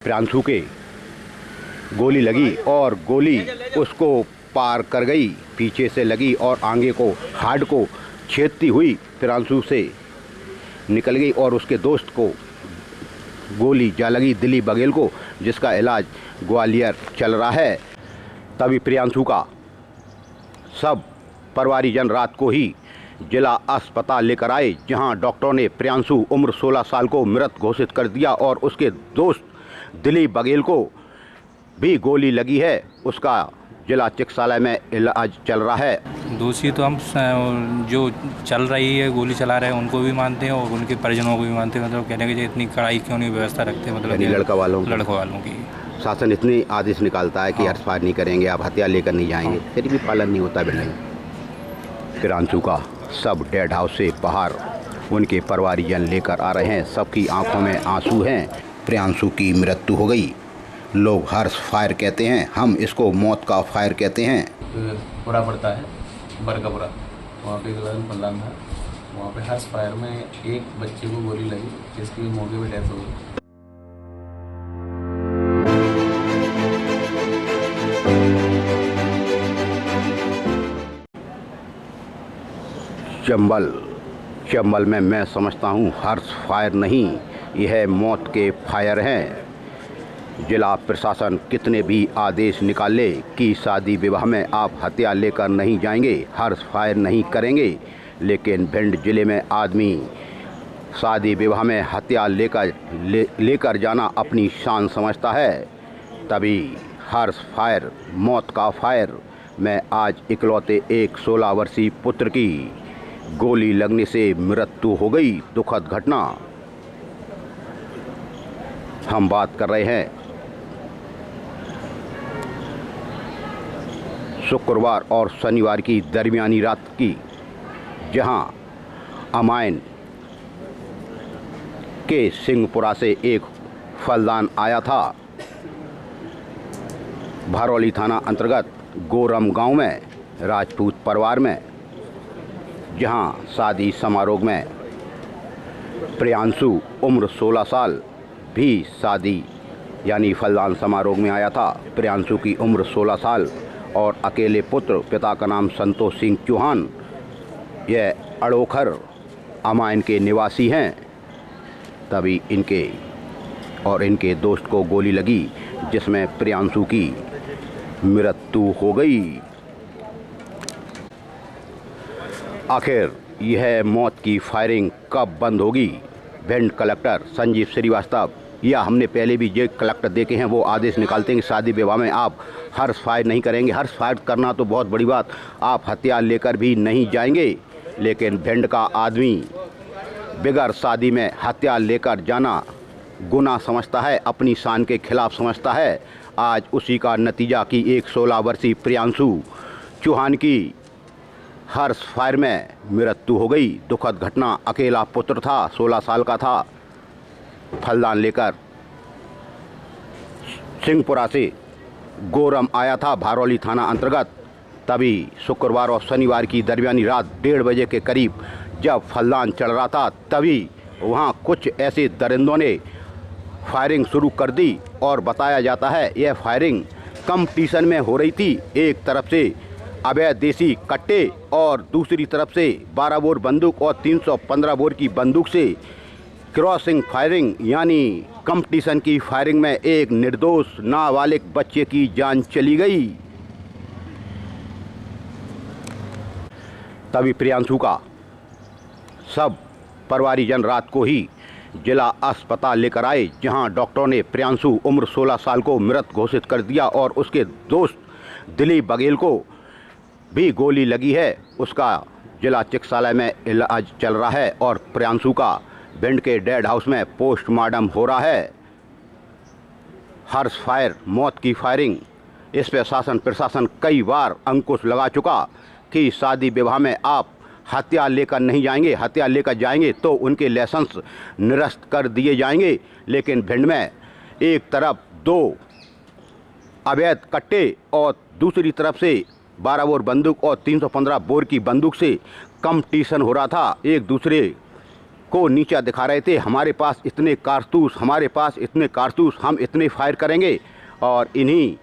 प्रियांशु के गोली लगी और गोली उसको पार कर गई, पीछे से लगी और आगे को हार्ट को छेदती हुई प्रियांशु से निकल गई और उसके दोस्त को गोली जा लगी, दिलीप बघेल को, जिसका इलाज ग्वालियर चल रहा है। तभी प्रियांशु का सब परिवारीजन रात को ही जिला अस्पताल लेकर आए, जहां डॉक्टरों ने प्रियांशु उम्र 16 साल को मृत घोषित कर दिया और उसके दोस्त दिलीप बघेल को भी गोली लगी है, उसका जिला चिकित्सालय में इलाज चल रहा है। दोषी तो हम जो चल रही है गोली चला रहे हैं उनको भी मानते हैं और उनके परिजनों को भी मानते हैं। मतलब कहने के इतनी कड़ाई क्यों नहीं व्यवस्था रखते, मतलब लड़कों वालों की शासन इतने आदेश निकालता है कि हर्ष फायर नहीं करेंगे, आप हथियार लेकर नहीं जाएंगे, फिर भी पालन नहीं होता। नहीं, प्रियांशु का सब डेड हाउस से बाहर उनके परिवारीजन लेकर आ रहे हैं, सबकी आंखों में आंसू हैं। प्रियांशु की मृत्यु हो गई, लोग हर्ष फायर कहते हैं, हम इसको मौत का फायर कहते हैं। पूरा पड़ता है बरकपुरा, वहाँ पे फलदान था, वहाँ पे हर्ष फायर में एक बच्चे को गोली लगी, जिसकी मौके पे डेथ हो गई। चंबल में मैं समझता हूँ हर्ष फायर नहीं, यह मौत के फायर हैं। जिला प्रशासन कितने भी आदेश निकाल ले कि शादी विवाह में आप हथियार लेकर नहीं जाएंगे, हर्ष फायर नहीं करेंगे, लेकिन भिंड जिले में आदमी शादी विवाह में हथियार लेकर जाना अपनी शान समझता है। तभी हर्ष फायर मौत का फायर में आज इकलौते एक 16 वर्षीय पुत्र की गोली लगने से मृत्यु हो गई। दुखद घटना। हम बात कर रहे हैं शुक्रवार और शनिवार की दरमियानी रात की, जहां अमायन के सिंहपुरा से एक फलदान आया था, भरौली थाना अंतर्गत गोरम गांव में राजपूत परिवार में, जहां शादी समारोह में प्रियांशु उम्र 16 साल भी शादी यानी फलदान समारोह में आया था। प्रियांशु की उम्र 16 साल और अकेले पुत्र, पिता का नाम संतोष सिंह चौहान, यह अड़ोखर अमायन के निवासी हैं। तभी इनके और इनके दोस्त को गोली लगी, जिसमें प्रियांशु की मृत्यु हो गई। आखिर यह मौत की फायरिंग कब बंद होगी? भिंड कलेक्टर संजीव श्रीवास्तव, या हमने पहले भी जो कलेक्टर देखे हैं, वो आदेश निकालते हैं कि शादी विवाह में आप हर्ष फायर नहीं करेंगे। हर्ष फायर करना तो बहुत बड़ी बात, आप हथियार लेकर भी नहीं जाएंगे, लेकिन भिंड का आदमी बिगैर शादी में हथियार लेकर जाना गुनाह समझता है, अपनी शान के खिलाफ समझता है। आज उसी का नतीजा कि एक 16 वर्षीय प्रियांशु चौहान की हर्ष फायर में मृत्यु हो गई। दुखद घटना। अकेला पुत्र था, 16 साल का था, फलदान लेकर सिंहपुरा से गोरम आया था, भरौली थाना अंतर्गत। तभी शुक्रवार और शनिवार की दरमियानी रात 1:30 बजे के करीब जब फलदान चढ़ रहा था, तभी वहां कुछ ऐसे दरिंदों ने फायरिंग शुरू कर दी और बताया जाता है यह फायरिंग कंपटीशन में हो रही थी। एक तरफ से अवैध देसी कट्टे और दूसरी तरफ से 12 बोर बंदूक और 315 बोर की बंदूक से क्रॉसिंग फायरिंग यानी कंपटीशन की फायरिंग में एक निर्दोष नाबालिग बच्चे की जान चली गई। तभी प्रियांशु का सब परिवारीजन रात को ही जिला अस्पताल लेकर आए, जहां डॉक्टरों ने प्रियांशु उम्र 16 साल को मृत घोषित कर दिया और उसके दोस्त दिलीप बघेल को भी गोली लगी है, उसका जिला चिकित्सालय में इलाज चल रहा है और प्रियांशु का भिंड के डेड हाउस में पोस्टमार्टम हो रहा है। हर्ष फायर मौत की फायरिंग, इस पर शासन प्रशासन कई बार अंकुश लगा चुका कि शादी विवाह में आप हथियार लेकर नहीं जाएंगे, हथियार लेकर जाएंगे तो उनके लाइसेंस निरस्त कर दिए जाएंगे। लेकिन भिंड में एक तरफ 2 अवैध कट्टे और दूसरी तरफ से 12 बोर बंदूक और 315 बोर की बंदूक से कंपटीशन हो रहा था, एक दूसरे को नीचा दिखा रहे थे। हमारे पास इतने कारतूस, हम इतने फायर करेंगे। और इन्हीं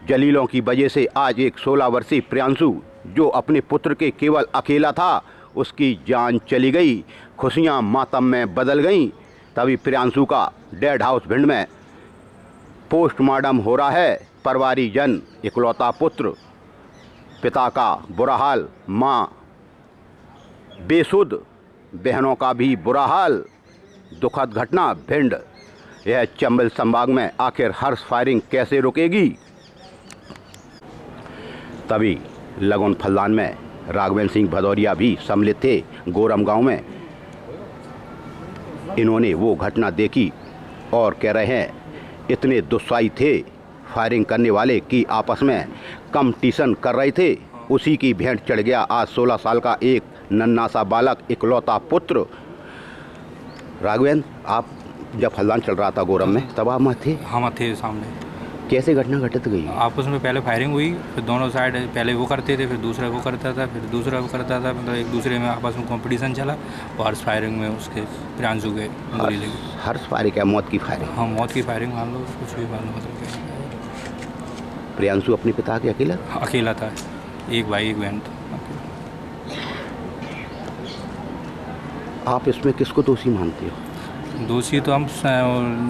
जलीलों की वजह से आज एक 16 वर्षीय प्रियांशु, जो अपने पुत्र के केवल अकेला था, उसकी जान चली गई। खुशियां मातम में बदल गईं। तभी प्रियांशु का डेड हाउस भिंड में पोस्टमार्टम हो रहा है। परिवारीजन, इकलौता पुत्र, पिता का बुरा हाल, माँ बेसुध, बहनों का भी बुरा हाल। दुखद घटना भिंड। यह चंबल संभाग में आखिर हर्ष फायरिंग कैसे रुकेगी? तभी लगन फलदान में राघवेंद्र सिंह भदौरिया भी सम्मिलित थे। गोरम गांव में इन्होंने वो घटना देखी और कह रहे हैं इतने दुस्साही थे फायरिंग करने वाले कि आपस में कंपटीशन कर रहे थे। उसी की भेंट चढ़ गया आज 16 साल का एक नन्हा सा बालक, इकलौता पुत्र। राघवेंद्र, आप जब फलदान चल रहा था गोरम में, तब आप वहाँ थे? हम थे सामने। कैसे घटना घटित गई? आपस में पहले फायरिंग हुई, फिर दोनों साइड पहले वो करते थे, फिर दूसरा वो करता था, फिर दूसरा वो करता था। मतलब एक दूसरे में आपस में कंपटीशन चला और हर्ष फायरिंग में उसके प्रियांशु के गोली लगी। हर्ष फायरिंग क्या, मौत की फायरिंग? हाँ, मौत की फायरिंग मान लो, कुछ भी मान लो। मतलब प्रियांशु अपने पिता के अकेला था। एक भाई एक बहन था। आप इसमें किसको दोषी मानते हो? दोषी तो हम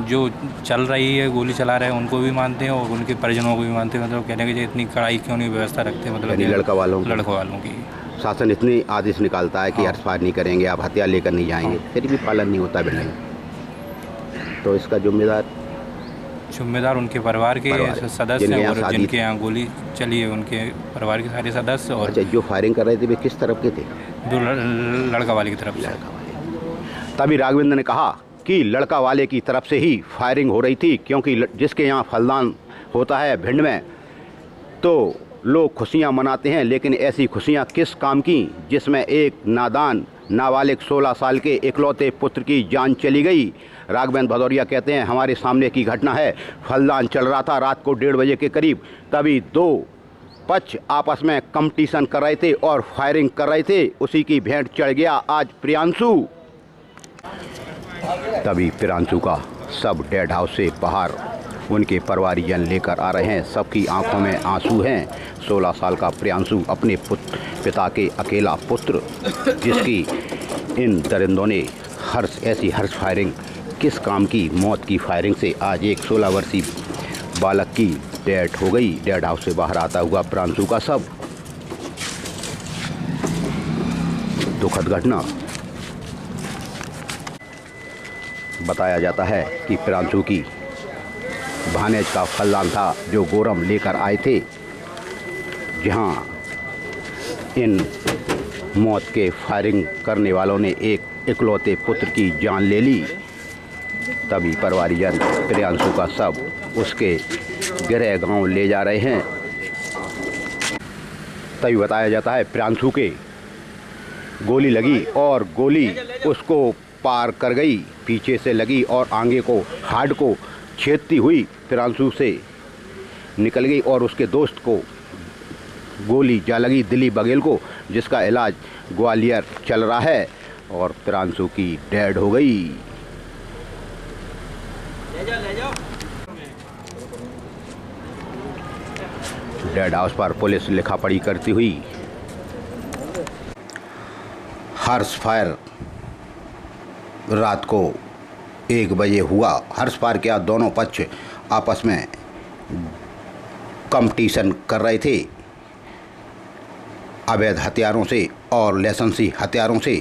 जो चल रही है, गोली चला रहे हैं, उनको भी मानते हैं और उनके परिजनों को भी मानते हैं। मतलब कहने के इतनी कड़ाई क्यों नहीं व्यवस्था रखते? मतलब लड़का वालों की शासन इतने आदेश निकालता है कि हाँ। हर्ष फायर नहीं करेंगे, आप हथियार लेकर नहीं जाएंगे, फिर भी पालन नहीं होता भिंड में। तो इसका जिम्मेदार उनके परिवार के सदस्य हैं और जिनके यहाँ गोली चली है उनके परिवार के सारे सदस्य। और अच्छा, जो फायरिंग कर रहे थे वे किस तरफ के थे? जो लड़का वाले की तरफ से। तभी राघवेंद्र ने कहा कि लड़का वाले की तरफ से ही फायरिंग हो रही थी, क्योंकि जिसके यहाँ फलदान होता है भिंड में, तो लोग खुशियाँ मनाते हैं। लेकिन ऐसी खुशियाँ किस काम की जिसमें एक नादान नाबालिग 16 साल के इकलौते पुत्र की जान चली गई। राघवेंद्र भदौरिया कहते हैं हमारे सामने की घटना है। फलदान चल रहा था रात को 1:30 बजे के करीब। तभी दो पक्ष आपस में कंपटीशन कर रहे थे और फायरिंग कर रहे थे। उसी की भेंट चढ़ गया आज प्रियांशु। तभी प्रियांशु का सब डेड हाउस से बाहर उनके परिवारीजन लेकर आ रहे हैं। सबकी आंखों में आंसू हैं। 16 साल का प्रियांशु, अपने पिता के अकेला पुत्र, जिसकी इन दरिंदों ने ऐसी हर्ष फायरिंग किस काम की, मौत की फायरिंग से आज एक 16 वर्षीय बालक की डेथ हो गई। डेड हाउस से बाहर आता हुआ प्रियांशु का सब। दुखद घटना। बताया जाता है कि प्रियांशु की भानेज का फलदान था जो गोरम लेकर आए थे, जहां इन मौत के फायरिंग करने वालों ने एक इकलौते पुत्र की जान ले ली। तभी परिवारीजन प्रियांशु का सब उसके गृह गांव ले जा रहे हैं। तभी बताया जाता है प्रियांशु के गोली लगी और गोली उसको पार कर गई, पीछे से लगी और आगे को हार्ट को छेदती हुई प्रियांशु से निकल गई और उसके दोस्त को गोली जा लगी, दिलीप बघेल को, जिसका इलाज ग्वालियर चल रहा है और प्रियांशु की डेड हो गई। डेड हाउस पर पुलिस लिखा पढ़ी करती हुई। हर्ष फायर रात को 1 बजे हुआ। हर्ष फायर क्या, दोनों पक्ष आपस में कंपटीशन कर रहे थे अवैध हथियारों से और लाइसेंसी हथियारों से।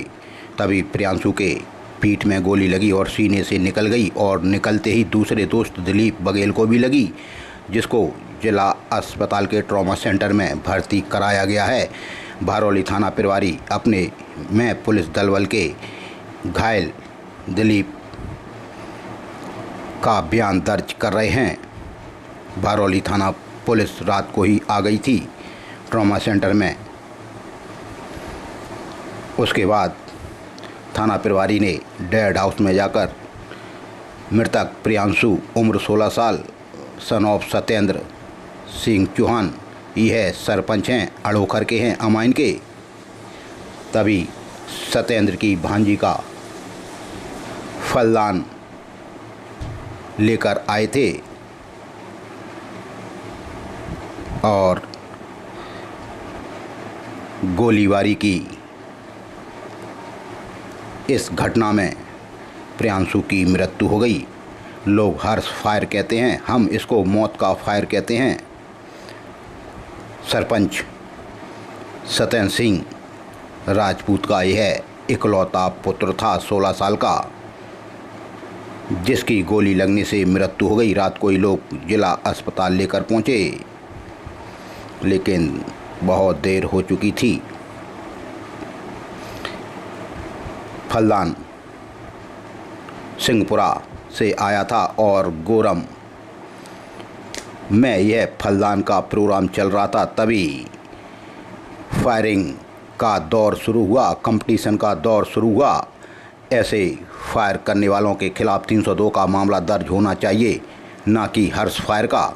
तभी प्रियांशु के पीठ में गोली लगी और सीने से निकल गई और निकलते ही दूसरे दोस्त दिलीप बघेल को भी लगी, जिसको जिला अस्पताल के ट्रॉमा सेंटर में भर्ती कराया गया है। भारौली थाना प्रभारी अपने में पुलिस दल बल के घायल दिलीप का बयान दर्ज कर रहे हैं। भारौली थाना पुलिस रात को ही आ गई थी ट्रॉमा सेंटर में। उसके बाद थाना प्रभारी ने डेड हाउस में जाकर मृतक प्रियांशु, उम्र 16 साल, सन ऑफ सत्येंद्र सिंह चौहान, यह सरपंच हैं, अड़ोखर के हैं, अमाइन के। तभी सत्येंद्र की भांजी का फलदान लेकर आए थे और गोलीबारी की। इस घटना में प्रियांशु की मृत्यु हो गई। लोग हर्ष फायर कहते हैं, हम इसको मौत का फायर कहते हैं। सरपंच सत्यन सिंह राजपूत का यह इकलौता पुत्र था 16 साल का, जिसकी गोली लगने से मृत्यु हो गई। रात को ही लोग जिला अस्पताल लेकर पहुंचे, लेकिन बहुत देर हो चुकी थी। फलदान सिंहपुरा से आया था और गोरम में यह फलदान का प्रोग्राम चल रहा था, तभी फायरिंग का दौर शुरू हुआ, कंपटीशन का दौर शुरू हुआ। ऐसे फायर करने वालों के खिलाफ 302 का मामला दर्ज होना चाहिए, ना कि हर्ष फायर का,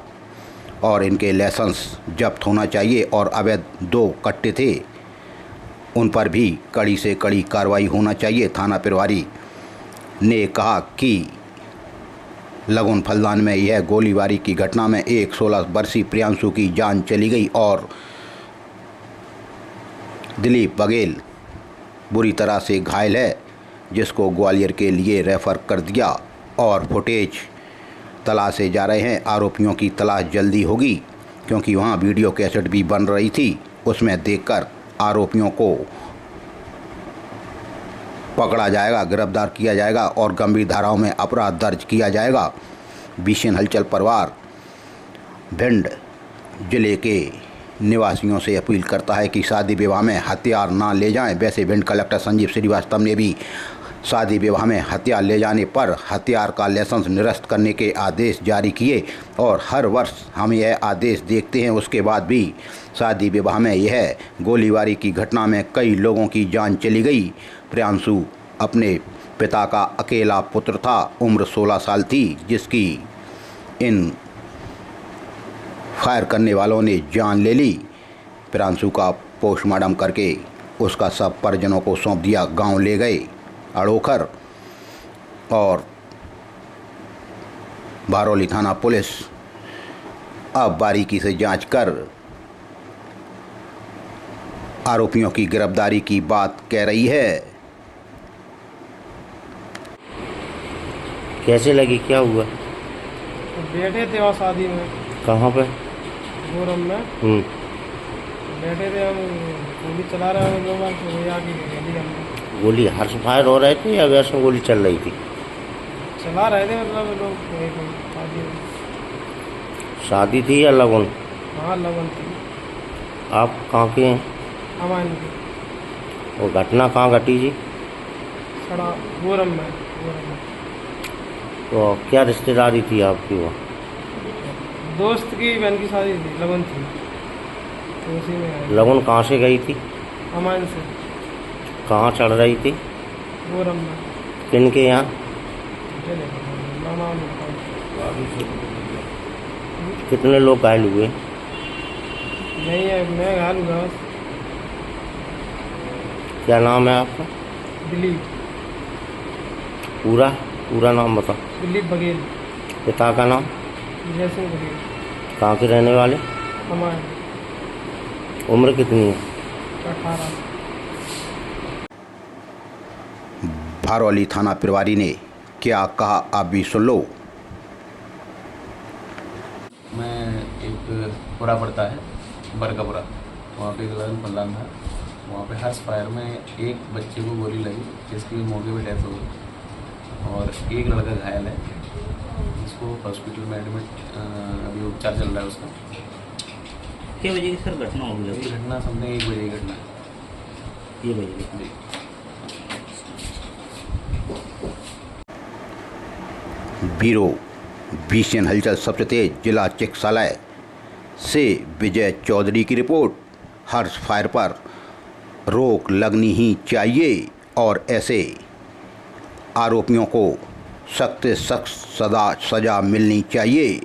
और इनके लाइसेंस जब्त होना चाहिए। और अवैध 2 कट्टे थे, उन पर भी कड़ी से कड़ी कार्रवाई होना चाहिए। थाना प्रभारी ने कहा कि लगन फलदान में यह गोलीबारी की घटना में एक 16 वर्षीय प्रियांशु की जान चली गई और दिलीप बघेल बुरी तरह से घायल है, जिसको ग्वालियर के लिए रेफ़र कर दिया और फुटेज तलाशे जा रहे हैं। आरोपियों की तलाश जल्दी होगी, क्योंकि वहाँ वीडियो कैसेट भी बन रही थी, उसमें देखकर आरोपियों को पकड़ा जाएगा, गिरफ्तार किया जाएगा और गंभीर धाराओं में अपराध दर्ज किया जाएगा। बीशन हलचल परिवार भिंड जिले के निवासियों से अपील करता है कि शादी विवाह में हथियार ना ले जाएं। वैसे भिंड कलेक्टर संजीव श्रीवास्तव ने भी शादी विवाह में हथियार ले जाने पर हथियार का लाइसेंस निरस्त करने के आदेश जारी किए और हर वर्ष हम यह आदेश देखते हैं। उसके बाद भी शादी विवाह में यह गोलीबारी की घटना में कई लोगों की जान चली गई। प्रियांशु अपने पिता का अकेला पुत्र था, उम्र 16 साल थी, जिसकी इन फायर करने वालों ने जान ले ली। प्रियांशु का पोस्टमार्टम करके उसका शव परिजनों को सौंप दिया। गांव ले गए अड़ोखर और भारौली थाना पुलिस अब बारीकी से जांच कर आरोपियों की गिरफ्तारी की बात कह रही है। कैसे लगी, क्या हुआ? बैठे थे और शादी में। कहाँ पे? गोरम में बैठे थे हम, गोली चला रहे हैं लोग, वही आके गोली हमने। गोली हर्ष फायर हो रहे थे या वैसे गोली चल रही थी? चला रहे थे, मतलब लोग वहीं पे शादी में। शादी थी या लगन? हाँ लगन थी। आप कहाँ के हैं? हमारे की। वो घटना कहाँ घटी जी? सड़ा गोरम में। तो क्या रिश्तेदारी थी आपकी? वो दोस्त की बहन की शादी थी, लगन थी, तो उसी में आए। लगन कहाँ से गई थी? हमारे से। कहाँ चढ़ रही थी? गोरम में। किन के यहाँ? मामा कितने लोग घायल हुए? नहीं है, मैं घायल हुआ बस। क्या नाम है आपका? दिलीप। पूरा नाम बता। दिलीप बघेल। पिता का नाम? विजय सिंह बघेल। कहाँ के रहने वाले? हमारे। उम्र कितनी है? 18। भारौली थाना प्रभारी ने क्या कहा, आप भी सुन लो। मैं एक पूरा पड़ता है बरगपुरा, वहाँ पे एक लगन फलदान था। वहाँ पे हर्ष फायर में एक बच्चे को गोली लगी, जिसकी मौके पे डेथ हो गई और एक लड़का घायल है, जिसको हॉस्पिटल में एडमिट अभी उपचार चल रहा है उसका। क्या बजे की सर घटना हो गई? ये घटना समझे 1 बजे की घटना है। ये बजे जी। ब्यूरो बीशन हलचल सबसे तेज जिला चिकित्सालय से विजय चौधरी की रिपोर्ट। हर्ष फायर पर रोक लगनी ही चाहिए और ऐसे आरोपियों को सख्त से सख्त सजा मिलनी चाहिए।